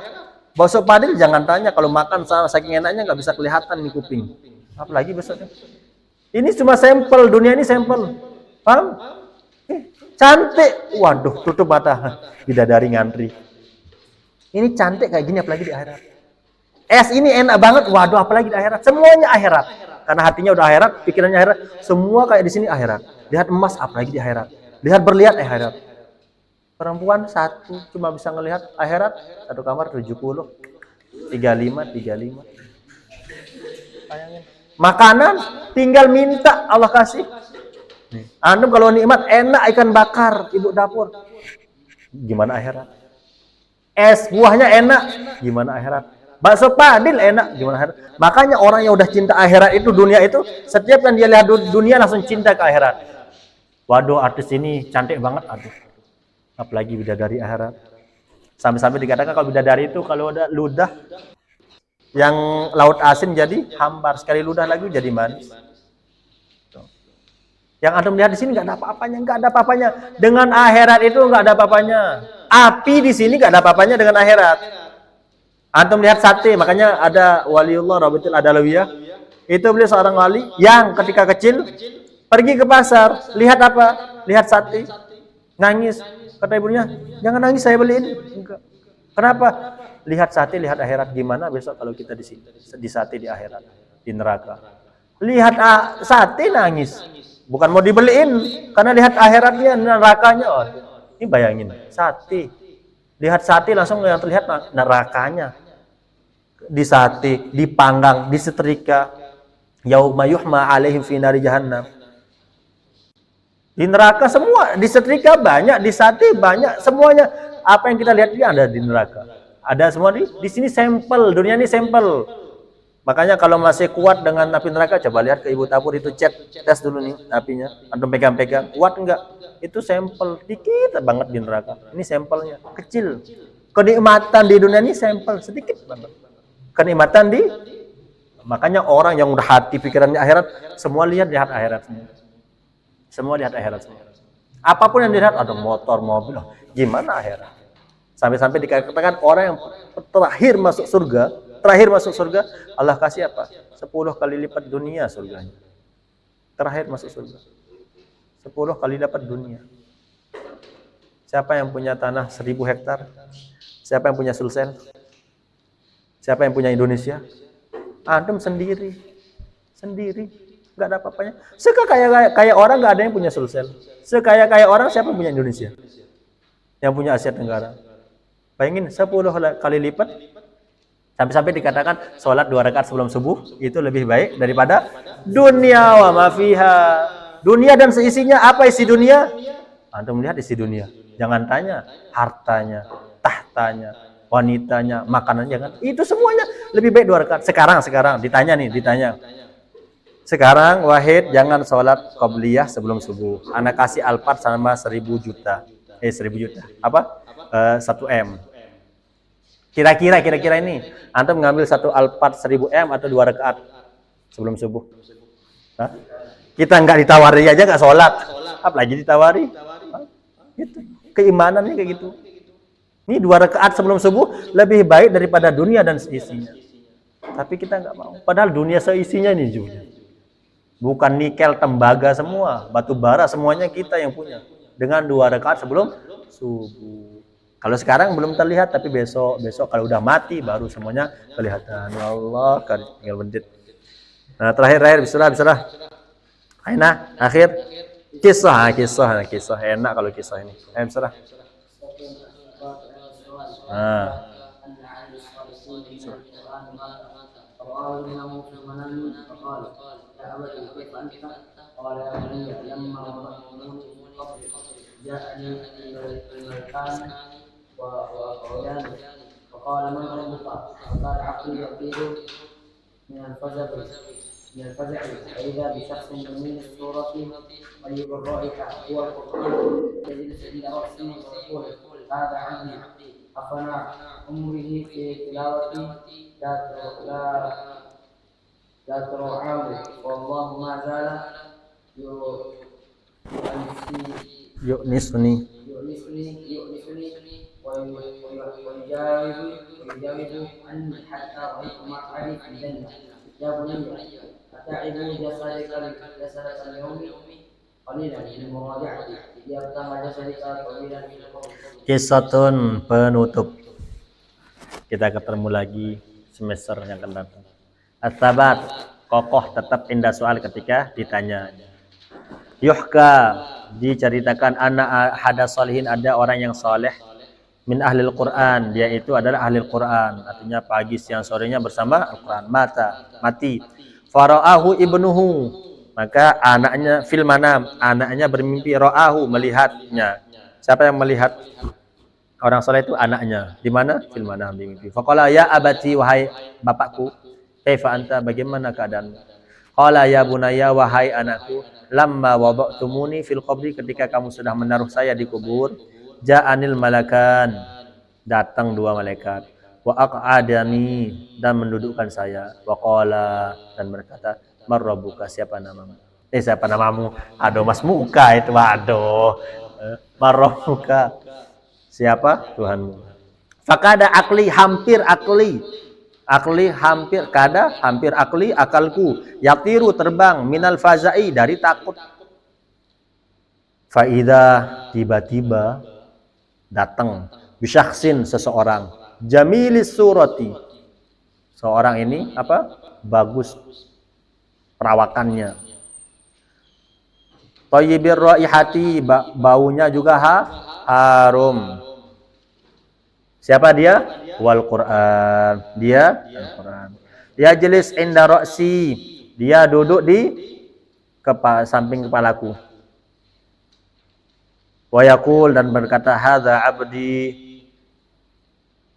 Bakso padil jangan tanya, kalau makan saking enaknya nggak bisa kelihatan nih kuping. Apalagi besoknya. Ini cuma sampel, dunia ini sampel. Paham? Cantik. Waduh, tutup mata. Bidadari ngantri. Ini cantik kayak gini apalagi di akhirat. Es ini enak banget. Waduh, apalagi di akhirat. Semuanya akhirat. Karena hatinya udah akhirat, pikirannya akhirat. Semua kayak di sini akhirat. Lihat emas apalagi di akhirat. Lihat berlihat akhirat. Perempuan satu cuma bisa ngelihat akhirat, satu kamar 70. 35. Bayangin. Makanan tinggal minta Allah kasih. Antum kalau nikmat enak ikan bakar ibu dapur. Gimana akhirat? Es buahnya enak, gimana akhirat? Bakso padil enak, gimana akhirat? Makanya orang yang udah cinta akhirat itu, dunia itu, setiap yang dia lihat dunia langsung cinta ke akhirat. Waduh, artis ini cantik banget, aduh. Apalagi bidadari akhirat. Sampai-sampai dikatakan kalau bidadari itu kalau ada ludah yang laut asin jadi hambar, sekali ludah lagi jadi manis. Yang antum lihat di sini nggak ada apa-apanya, Dengan akhirat itu nggak ada apa-apanya. Api di sini nggak ada apa-apanya dengan akhirat. Antum lihat sate, makanya ada waliullah Rabitul Adalawiyah. Itu beliau seorang wali yang ketika kecil pergi ke pasar, lihat apa? Lihat sate, nangis. Kata ibunya, jangan nangis, saya beliin. Enggak. Kenapa? Lihat sate, lihat akhirat. Gimana besok kalau kita di sini, di sate di akhirat, di neraka. Lihat sate nangis. Bukan mau dibeliin, karena lihat akhiratnya, nerakanya. Oh, ini bayangin, sate. Lihat sate langsung yang terlihat nerakanya. Di sate, dipanggang, disetrika. Yauma yuhma alaihim fi nari jahannam. Di neraka semua, disetrika banyak, di sate banyak, semuanya. Apa yang kita lihat ini ada di neraka. Ada semua di sini sampel, dunia ini sampel. Makanya kalau masih kuat dengan api neraka, coba lihat ke ibu tabur itu tes dulu nih apinya. Antum pegang-pegang, kuat enggak? Itu sampel, dikit banget di neraka. Ini sampelnya, kecil. Kenikmatan di dunia ini sampel, sedikit banget. Kenikmatan makanya orang yang udah hati pikirannya akhirat, semua lihat akhirat semua. Semua lihat akhirat semua. Apapun yang dilihat, ada motor, mobil, gimana akhirat? Sampai-sampai dikatakan orang yang terakhir masuk surga, Allah kasih apa? 10 kali lipat dunia surganya. Terakhir masuk surga. 10 kali lipat dunia. Siapa yang punya tanah 1000 hektar? Siapa yang punya Sulsel? Siapa yang punya Indonesia? Antum sendiri. Nggak ada apa-apanya. Sekaya orang nggak ada yang punya Sulsel. Sekaya orang siapa yang punya Indonesia? Yang punya Asia Tenggara. Bayangin 10 kali lipat. Sampai-sampai dikatakan sholat 2 rakaat sebelum subuh itu lebih baik daripada dunia wa ma fiha. Dunia dan seisinya. Apa isi dunia? Antum melihat isi dunia. Jangan tanya hartanya, tahtanya, wanitanya, makanan, jangan. Itu semuanya lebih baik 2 rakaat. Sekarang ditanya. Sekarang Wahid jangan sholat qabliyah sebelum subuh. Anak kasih Alphard sama 1000 juta. 1000 juta. Apa? 1 M. Kira-kira ini antum ngambil 1 Alphard 1000 M atau 2 rakaat sebelum subuh? Hah? Kita nggak ditawari aja nggak sholat, apalagi ditawari. Gitu. Keimanannya kayak gitu. Ini 2 rakaat sebelum subuh lebih baik daripada dunia dan seisinya. Tapi kita nggak mau. Padahal dunia seisinya ini juga. Bukan nikel, tembaga semua, batu bara semuanya kita yang punya. Dengan 2 rakaat sebelum subuh. Kalau sekarang belum terlihat, tapi besok kalau udah mati baru semuanya kelihatan. Ya Allah, tinggal menit. Nah, terakhir bismillah. Aina, akhir kisah enak kalau kisah ini. Bismillah. Nah. وأخويانه فقال من ربك؟ فقال عقلي يطير من الفزع فإذا بشخص جميل الصورة طيب الرائحة هو القرآن يجلس عند رأسه ويقول هذا عبدي أفنى عمره في تلاوتي لا لا لا ترعاه والله ما زال yu'nisuni يؤنسني ويجاوب عني حتى رأيت مقعدي في الجنة. يا بني أتعب جسدك اليوم قليلا من مراجعتي ليرتاح جسدك طويلا في القول. Qissatun penutup. Kita ketemu lagi semester yang akan datang. As-sabat, kokoh tetap indah soal ketika ditanya. Yuhka, diceritakan anak hada solihin, ada orang yang soleh min ahlil Quran, dia itu adalah ahlil Quran, artinya pagi siang sorenya bersama Al-Quran. Mati. Fara'ahu ibnuhu, maka anaknya fil manam, anaknya bermimpi, ra'ahu, melihatnya. Siapa yang melihat orang soleh itu? Anaknya. Di mana? Fil manam, di mimpi. Faqala ya abati, wahai bapakku, kaifa anta, bagaimana keadaanmu? Qala ya bunayya, wahai anakku, lamma wada'tumuni fil qabri, ketika kamu sudah menaruh saya di kubur, ja'anil malakan, datang dua malaikat, wa aq'adani, dan mendudukkan saya, wa qala, dan berkata, marrabbuka, siapa namamu? Siapa namamu? Aduh, Mas Muka itu, aduh. Marrabbuka, siapa Tuhanmu? Fakada akli, hampir akli hampir, kada hampir akli, akalku, yatiru, terbang, minal fazai, dari takut. Faida, tiba-tiba datang, bisyakhsin, seseorang, jamilis surati, seorang ini apa? Bagus perawakannya, thayyibir raihati, baunya juga harum. Siapa dia? Wal Quran, dia Al-Quran. Dia jelis inda ra'si, dia duduk di samping kepalaku. Wa yaqul, dan berkata, hadza abdi,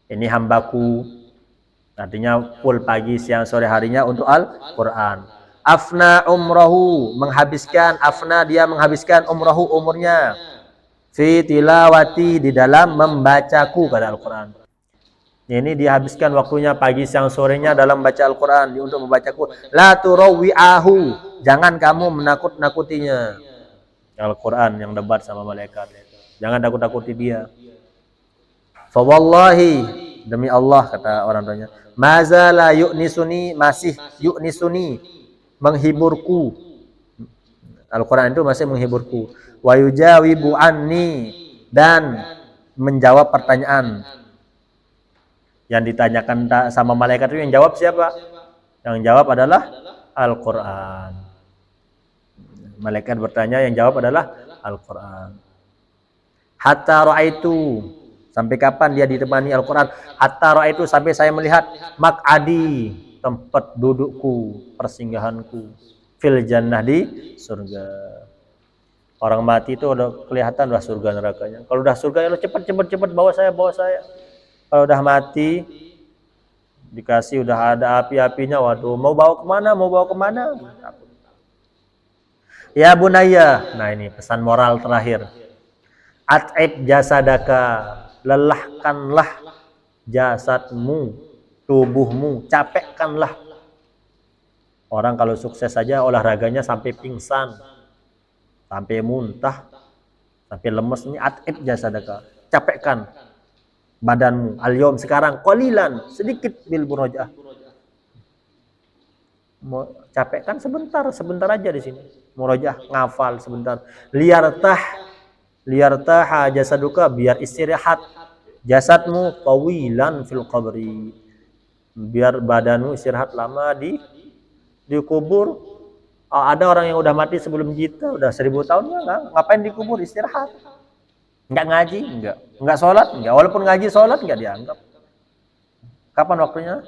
ini hambaku. Artinya full pagi siang sore harinya untuk Al-Quran. Afna umrahu, menghabiskan, afna, dia menghabiskan, umrahu, umurnya, fi tilawati, di dalam membacaku, kata Al-Quran. Ini dihabiskan waktunya pagi siang sorenya dalam baca Al-Quran, untuk membacaku. La turawwi'ahu, jangan kamu menakut-nakutinya. Al-Quran yang debat sama malaikat, jangan takut-takuti dia. Fa wallahi, demi Allah, kata orang tuanya, mazala yu'nisuni, masih yu'nisuni, menghiburku. Al-Quran itu masih menghiburku. Wa yujawibu anni, dan menjawab pertanyaan yang ditanyakan sama malaikat itu. Yang jawab siapa? Yang jawab adalah Al-Quran. Malaikat bertanya, yang jawab adalah Al-Quran. Hatta ra'aitu, sampai kapan dia ditemani Al-Quran? Hatta ra'aitu, sampai saya melihat, maq'adi, tempat dudukku, persinggahanku, fil jannah, di surga. Orang mati itu udah kelihatan udah surga nerakanya. Kalau udah surga, ya cepet bawa saya. Kalau udah mati, dikasih udah ada api-apinya, waduh, mau bawa kemana? Ya bunayya, nah ini pesan moral terakhir. At'ib jasadaka, lelahkanlah jasadmu, tubuhmu, capekkanlah. Orang kalau sukses saja olahraganya sampai pingsan, sampai muntah, sampai lemes. Ini at'ib jasadaka, capekkan badanmu. Al-yawm, sekarang, qalilan, sedikit, bil murajaah. Capekkan sebentar aja di sini. Murajaah, ngafal sebentar. Liyartah jasaduka, biar istirahat jasadmu, tawilan fil qabri, biar badanmu istirahat lama di kubur. Ada orang yang udah mati sebelum kita, udah 1000 tahun, ya ngapain di kubur, istirahat. Enggak ngaji, enggak sholat, enggak. Walaupun ngaji sholat enggak dianggap. Kapan waktunya?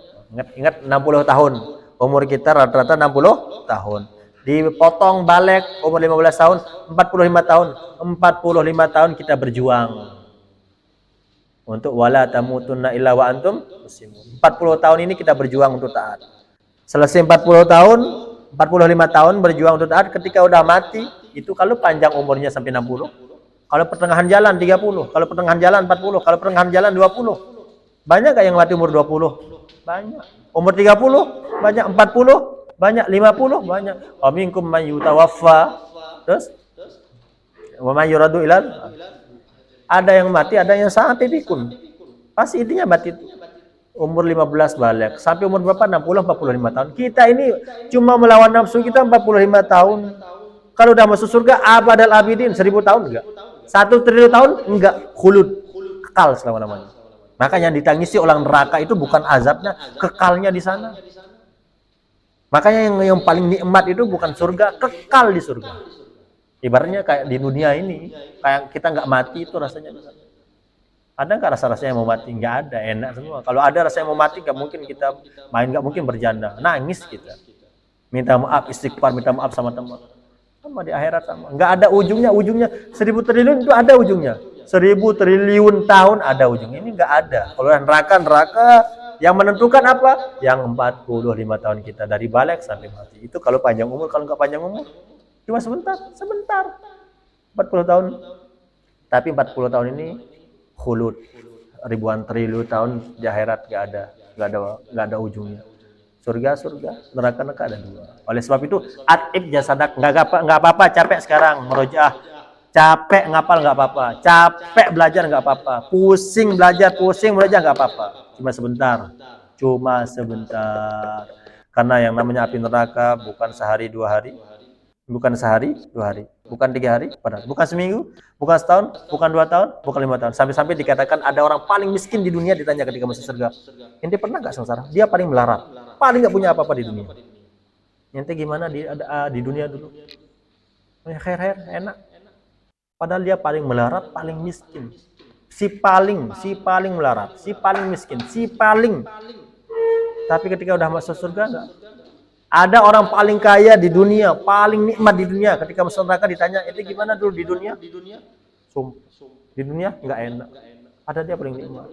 Ingat 60 tahun. Umur kita rata-rata 60 tahun. Dipotong balik umur 15 tahun, 45 tahun. 45 tahun kita berjuang untuk wala tamutunna illa wa antum muslimun. 40 tahun ini kita berjuang untuk taat. Selesai 40 tahun, 45 tahun berjuang untuk taat. Ketika udah mati, itu kalau panjang umurnya sampai 60. Kalau pertengahan jalan 30, kalau pertengahan jalan 40, kalau pertengahan jalan 20. Banyak nggak yang mati umur 20? Banyak. Umur 30? Banyak. 40? Banyak. 50? Banyak. Wa minkum man yutawaffa. Terus wa may yuradu ilal. Ada yang mati, ada yang sampai pikun. Pasti intinya mati umur 15 balik. Sampai umur berapa? 60, 45 tahun. Kita ini cuma melawan nafsu kita 45 tahun. Kalau udah masuk surga, abadal abidin, 1000 tahun enggak? 1 triliun tahun enggak, khulud, kekal selama-lamanya. Maka yang ditangisi orang neraka itu bukan azabnya, kekalnya di sana. Makanya yang paling nikmat itu bukan surga, kekal di surga. Ibaratnya kayak di dunia ini, kayak kita nggak mati itu rasanya. Ada nggak rasa-rasanya mau mati? Nggak ada, enak semua. Kalau ada rasanya mau mati, nggak mungkin kita main, nggak mungkin berjanda, nangis kita. Minta maaf, istighfar, minta maaf sama teman. Sama di akhirat sama. Nggak ada ujungnya, 1000 triliun itu ada ujungnya. 1000 triliun tahun ada ujungnya. Ini nggak ada. Kalau neraka yang menentukan apa? Yang 45 tahun kita dari balik sampai mati. Itu kalau panjang umur, kalau nggak panjang umur cuma sebentar. 40 tahun. Tapi 40 tahun ini khulud, ribuan triliun tahun di akhirat nggak ada ujungnya. Surga, neraka ada 2. Oleh sebab itu, atib jasadak, nggak apa-apa capek sekarang merojaah, capek ngapal nggak apa-apa, capek belajar nggak apa-apa, pusing belajar, pusing belajar nggak apa-apa, cuma sebentar. Karena yang namanya api neraka bukan sehari 2 hari, bukan sehari 2 hari, bukan 3 hari, bukan seminggu, bukan setahun, bukan 2 tahun, bukan 5 tahun. Sampai-sampai dikatakan ada orang paling miskin di dunia ditanya ketika masuk surga, ente pernah nggak sengsara? Dia paling melarat, paling nggak punya apa-apa di dunia. Ente gimana di dunia dulu? Khair, enak. Padahal dia paling melarat, paling miskin. Si paling melarat, si paling miskin, si paling. Tapi ketika udah masuk surga enggak? Ada orang paling kaya di dunia, paling nikmat di dunia. Ketika masuk neraka ditanya, itu gimana dulu di dunia? Di dunia nggak enak. Ada dia paling nikmat.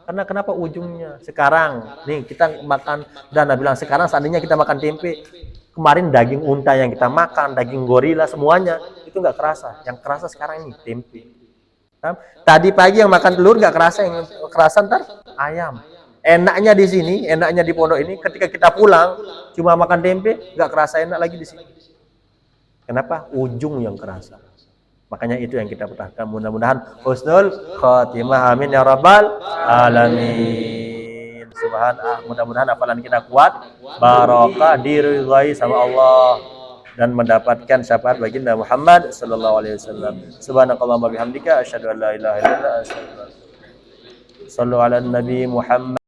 Karena kenapa ujungnya? Sekarang, nih kita makan, dan bilang sekarang seandainya kita makan tempe, kemarin daging unta yang kita makan, daging gorila semuanya, itu nggak kerasa. Yang kerasa sekarang ini tempe. Tadi pagi yang makan telur nggak kerasa, yang kerasa ntar ayam. Enaknya di sini, enaknya di pondok ini, ketika kita pulang cuma makan tempe, nggak kerasa enak lagi di sini. Kenapa? Ujung yang kerasa. Makanya itu yang kita pertahankan. Mudah-mudahan husnul khotimah, amin ya rabbal alamin. Mudah-mudahan hafalan kita kuat, barokah, diridhai sama Allah, dan mendapatkan syafaat baginda Muhammad sallallahu alaihi wasallam. Subhanakallahumma bihamdika asyhadu an la ilaha illa anta astaghfiruka wa atubu ilaik. Sallu ala nabi Muhammad.